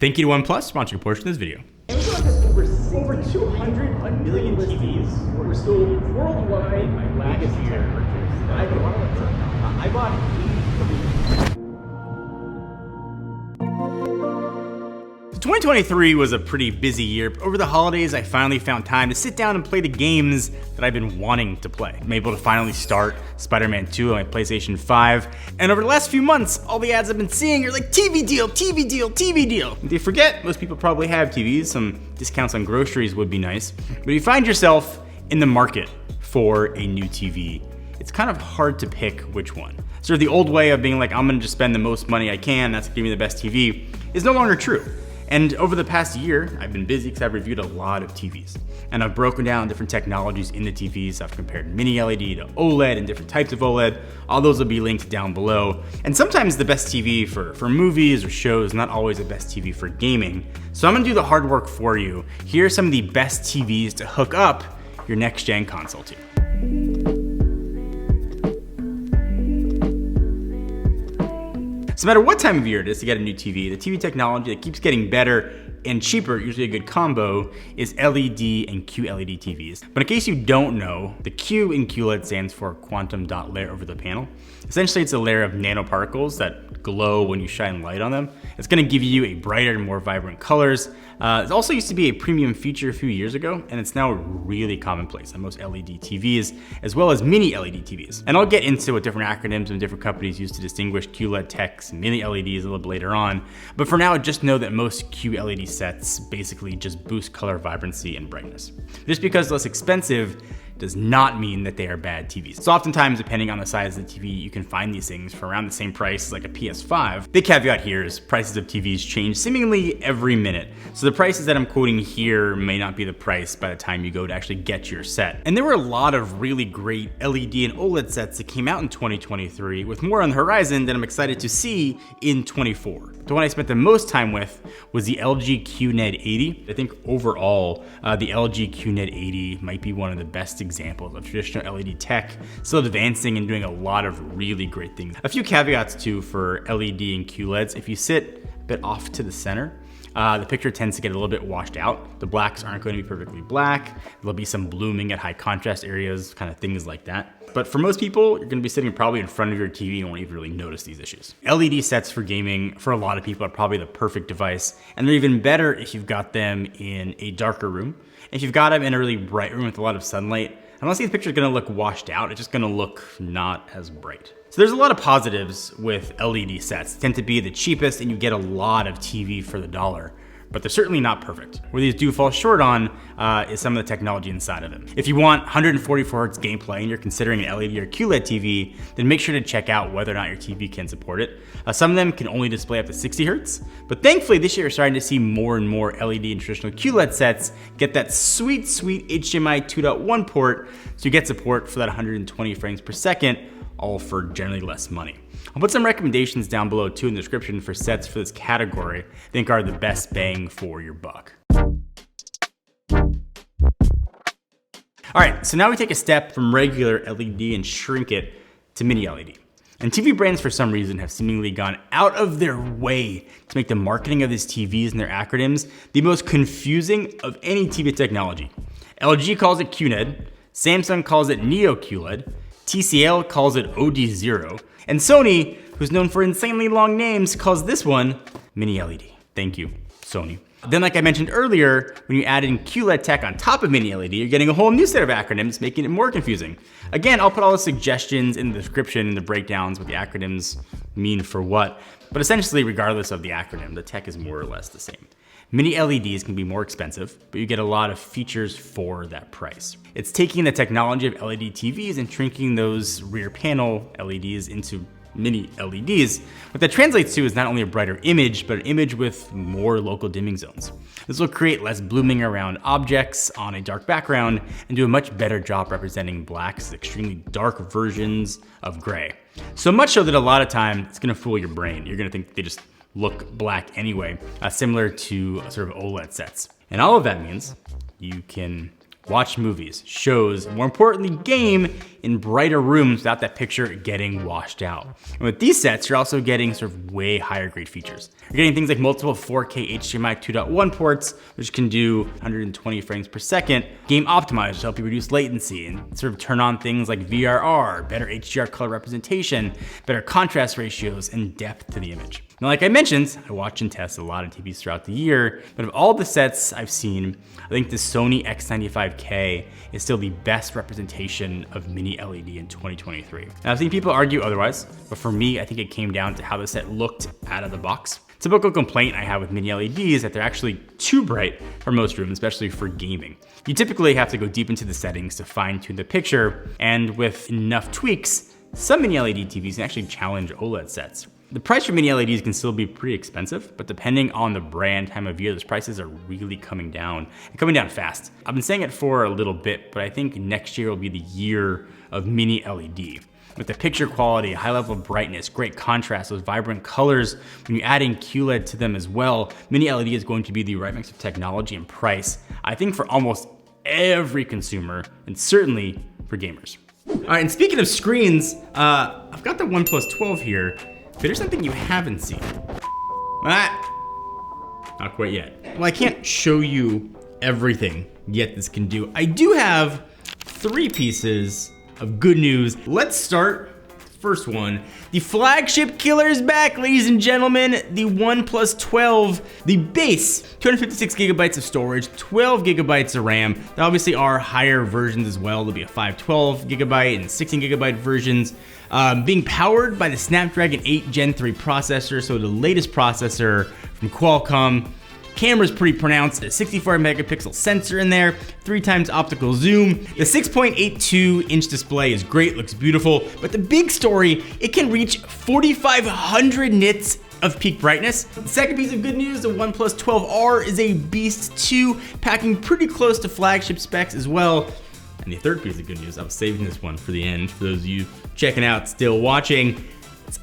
Thank you to OnePlus for sponsoring a portion of this video. Amazon has over 200 million TVs. We're still worldwide. Last year, I bought 2023 was a pretty busy year. Over the holidays, I finally found time to sit down and play the games that I've been wanting to play. I'm able to finally start Spider-Man 2 on my PlayStation 5. And over the last few months, all the ads I've been seeing are like TV deal, TV deal, TV deal. If you forget, most people probably have TVs. Some discounts on groceries would be nice. But if you find yourself in the market for a new TV, it's kind of hard to pick which one. Sort of the old way of being like, I'm gonna just spend the most money I can, that's gonna give me the best TV, is no longer true. And over the past year, I've been busy because I've reviewed a lot of TVs. And I've broken down different technologies in the TVs. I've compared mini LED to OLED and different types of OLED. All those will be linked down below. And sometimes the best TV for movies or shows, not always the best TV for gaming. So I'm gonna do the hard work for you. Here are some of the best TVs to hook up your next gen console to. So no matter what time of year it is to get a new TV, the TV technology that keeps getting better and cheaper, usually a good combo, is LED and QLED TVs. But in case you don't know, the Q in QLED stands for quantum dot layer over the panel. Essentially, it's a layer of nanoparticles that glow when you shine light on them. It's gonna give you a brighter and more vibrant colors. It also used to be a premium feature a few years ago, and it's now really commonplace on most LED TVs, as well as mini LED TVs. And I'll get into what different acronyms and different companies use to distinguish QLED techs and mini LEDs a little bit later on. But for now, just know that most QLED sets basically just boost color vibrancy and brightness. Just because they're less expensive does not mean that they are bad TVs. So oftentimes, depending on the size of the TV, you can find these things for around the same price as like a PS5. Big caveat here is prices of TVs change seemingly every minute. So the prices that I'm quoting here may not be the price by the time you go to actually get your set. And there were a lot of really great LED and OLED sets that came out in 2023 with more on the horizon that I'm excited to see in 24. The one I spent the most time with was the LG QNED 80. I think overall, the LG QNED 80 might be one of the best examples of traditional LED tech, still advancing and doing a lot of really great things. A few caveats too for LED and QLEDs. If you sit a bit off to the center, the picture tends to get a little bit washed out. The blacks aren't going to be perfectly black. There'll be some blooming at high contrast areas, kind of things like that. But for most people, you're gonna be sitting probably in front of your TV and won't even really notice these issues. LED sets for gaming, for a lot of people, are probably the perfect device. And they're even better if you've got them in a darker room. If you've got them in a really bright room with a lot of sunlight, I don't see the picture's gonna look washed out. It's just gonna look not as bright. So there's a lot of positives with LED sets. They tend to be the cheapest and you get a lot of TV for the dollar, but they're certainly not perfect. Where these do fall short on is some of the technology inside of them. If you want 144 Hz gameplay and you're considering an LED or QLED TV, then make sure to check out whether or not your TV can support it. Some of them can only display up to 60 Hz, but thankfully this year we're starting to see more and more LED and traditional QLED sets get that sweet, sweet HDMI 2.1 port, so you get support for that 120 frames per second, all for generally less money. I'll put some recommendations down below too in the description for sets for this category I think are the best bang for your buck. All right, so now we take a step from regular LED and shrink it to mini LED. And TV brands for some reason have seemingly gone out of their way to make the marketing of these TVs and their acronyms the most confusing of any TV technology. LG calls it QNED, Samsung calls it Neo QLED, TCL calls it OD0, and Sony, who's known for insanely long names, calls this one mini LED. Thank you, Sony. Then, like I mentioned earlier, when you add in QLED tech on top of mini LED, you're getting a whole new set of acronyms, making it more confusing. Again, I'll put all the suggestions in the description and the breakdowns what the acronyms mean for what, but essentially, regardless of the acronym, the tech is more or less the same. Mini LEDs can be more expensive, but you get a lot of features for that price. It's taking the technology of LED TVs and shrinking those rear panel LEDs into mini LEDs. What that translates to is not only a brighter image, but an image with more local dimming zones. This will create less blooming around objects on a dark background and do a much better job representing blacks as extremely dark versions of gray. So much so that a lot of time it's gonna fool your brain. You're gonna think they just look black anyway, similar to sort of OLED sets. And all of that means you can watch movies, shows, more importantly, game in brighter rooms without that picture getting washed out. And with these sets, you're also getting sort of way higher grade features. You're getting things like multiple 4K HDMI 2.1 ports, which can do 120 frames per second, game optimizers to help you reduce latency and sort of turn on things like VRR, better HDR color representation, better contrast ratios, and depth to the image. Now, like I mentioned, I watch and test a lot of TVs throughout the year, but of all the sets I've seen, I think the Sony X95K is still the best representation of mini LED in 2023. Now, I've seen people argue otherwise, but for me, I think it came down to how the set looked out of the box. Typical complaint I have with mini LEDs is that they're actually too bright for most rooms, especially for gaming. You typically have to go deep into the settings to fine tune the picture, and with enough tweaks, some mini LED TVs can actually challenge OLED sets. The price for mini LEDs can still be pretty expensive, but depending on the brand, time of year, those prices are really coming down, and coming down fast. I've been saying it for a little bit, but I think next year will be the year of mini LED. With the picture quality, high level of brightness, great contrast, those vibrant colors, when you add in QLED to them as well, mini LED is going to be the right mix of technology and price, I think, for almost every consumer, and certainly for gamers. All right, and speaking of screens, I've got the OnePlus 12 here. But here's something you haven't seen. Not quite yet. Well, I can't show you everything yet this can do. I do have 3 pieces of good news. Let's start. First one, the flagship killer is back, ladies and gentlemen. The OnePlus 12, the base, 256 gigabytes of storage, 12 gigabytes of RAM. There obviously are higher versions as well. There'll be a 512 gigabyte and 16 gigabyte versions. Being powered by the Snapdragon 8 Gen 3 processor, so the latest processor from Qualcomm. Camera's pretty pronounced, a 64 megapixel sensor in there, 3 times optical zoom. The 6.82 inch display is great, looks beautiful, but the big story, it can reach 4,500 nits of peak brightness. The second piece of good news, the OnePlus 12R is a beast too, packing pretty close to flagship specs as well. And the third piece of good news, I was saving this one for the end, for those of you checking out, still watching,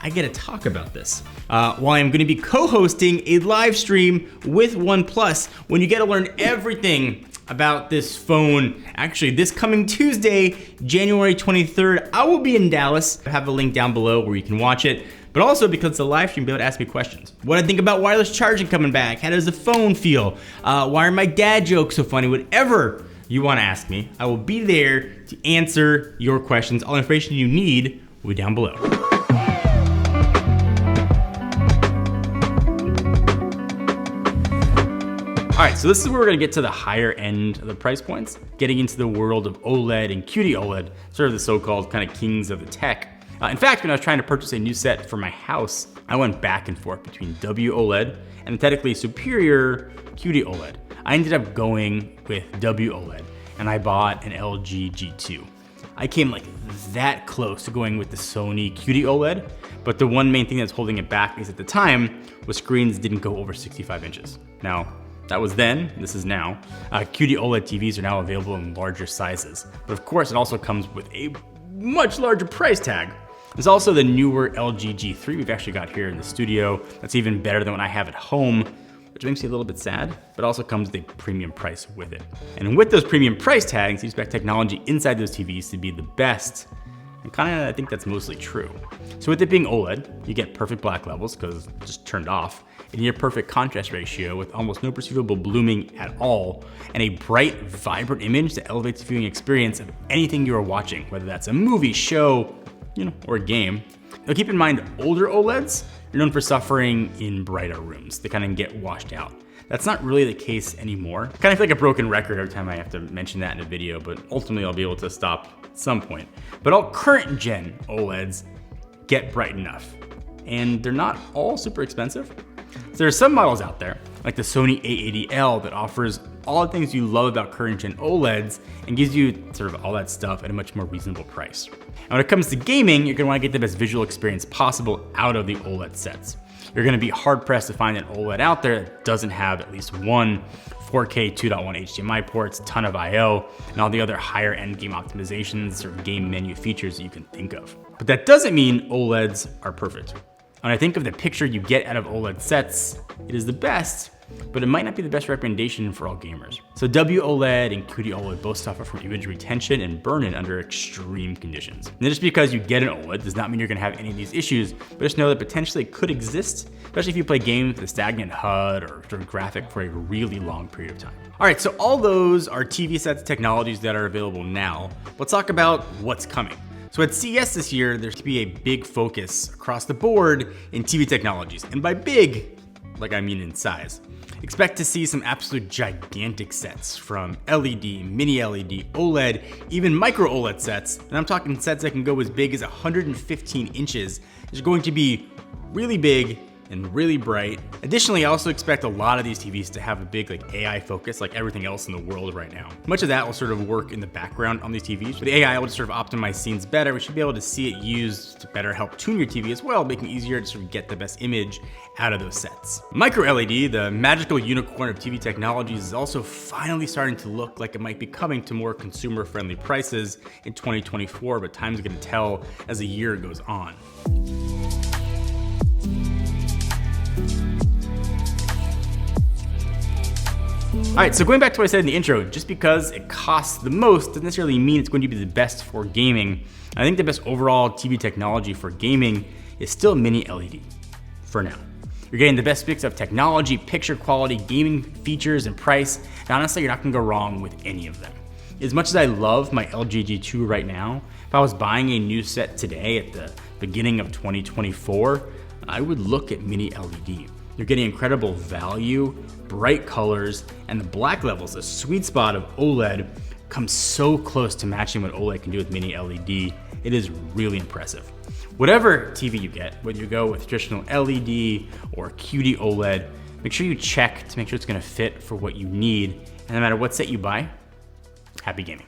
I get to talk about this. While I'm gonna be co-hosting a live stream with OnePlus, when you get to learn everything about this phone. Actually, this coming Tuesday, January 23rd, I will be in Dallas. I have a link down below where you can watch it. But also because it's a live stream, be able to ask me questions. What I think about wireless charging coming back, how does the phone feel? Why are my dad jokes so funny? Whatever you wanna ask me, I will be there to answer your questions. All the information you need will be down below. All right, so this is where we're gonna get to the higher end of the price points, getting into the world of OLED and QD-OLED, sort of the so-called kind of kings of the tech. In fact, when I was trying to purchase a new set for my house, I went back and forth between WOLED and the technically superior QD-OLED. I ended up going with WOLED, and I bought an LG G2. I came like that close to going with the Sony QD-OLED, but the one main thing that's holding it back is at the time, was screens didn't go over 65 inches. Now, that was then, this is now. QD-OLED TVs are now available in larger sizes. But of course, it also comes with a much larger price tag. There's also the newer LG G3 we've actually got here in the studio. That's even better than what I have at home, which makes me a little bit sad, but also comes with a premium price with it. And with those premium price tags, you expect technology inside those TVs to be the best. And kinda, I think that's mostly true. So with it being OLED, you get perfect black levels because it's just turned off, and near perfect contrast ratio with almost no perceivable blooming at all, and a bright, vibrant image that elevates the viewing experience of anything you are watching, whether that's a movie, show, or a game. Now keep in mind, older OLEDs are known for suffering in brighter rooms. They kind of get washed out. That's not really the case anymore. I kind of feel like a broken record every time I have to mention that in a video, but ultimately I'll be able to stop at some point. But all current gen OLEDs get bright enough, and they're not all super expensive. So there are some models out there, like the Sony A80L, that offers all the things you love about current gen OLEDs and gives you sort of all that stuff at a much more reasonable price. And when it comes to gaming, you're gonna wanna get the best visual experience possible out of the OLED sets. You're gonna be hard pressed to find an OLED out there that doesn't have at least one 4K 2.1 HDMI ports, ton of I/O, and all the other higher end game optimizations or game menu features that you can think of. But that doesn't mean OLEDs are perfect. When I think of the picture you get out of OLED sets, it is the best but it might not be the best recommendation for all gamers. So WOLED and QD-OLED both suffer from image retention and burn-in under extreme conditions. And just because you get an OLED does not mean you're gonna have any of these issues, but just know that potentially it could exist, especially if you play games with a stagnant HUD or sort of graphic for a really long period of time. All right, so all those are TV sets technologies that are available now. Let's talk about what's coming. So at CES this year, there's to be a big focus across the board in TV technologies. And by big, like I mean in size. Expect to see some absolute gigantic sets from LED, mini LED, OLED, even micro OLED sets. And I'm talking sets that can go as big as 115 inches. It's going to be really big and really bright. Additionally, I also expect a lot of these TVs to have a big AI focus, like everything else in the world right now. Much of that will sort of work in the background on these TVs. But the AI will just sort of optimize scenes better. We should be able to see it used to better help tune your TV as well, making it easier to sort of get the best image out of those sets. Micro LED, the magical unicorn of TV technologies, is also finally starting to look like it might be coming to more consumer-friendly prices in 2024, but time's gonna tell as the year goes on. All right, so going back to what I said in the intro, just because it costs the most doesn't necessarily mean it's going to be the best for gaming. I think the best overall TV technology for gaming is still mini LED, for now. You're getting the best mix of technology, picture quality, gaming features, and price, and honestly, you're not gonna go wrong with any of them. As much as I love my LG G2 right now, if I was buying a new set today at the beginning of 2024, I would look at mini LED. You're getting incredible value, bright colors, and the black levels, the sweet spot of OLED, comes so close to matching what OLED can do with mini LED. It is really impressive. Whatever TV you get, whether you go with traditional LED or QD-OLED, make sure you check to make sure it's gonna fit for what you need. And no matter what set you buy, happy gaming.